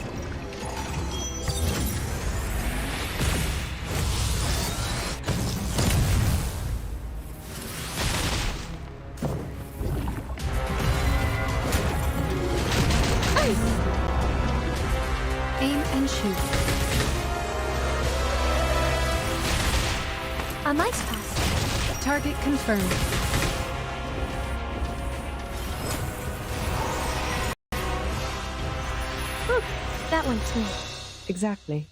Aim and shoot. A nice pass. Target confirmed. That went smooth. Exactly.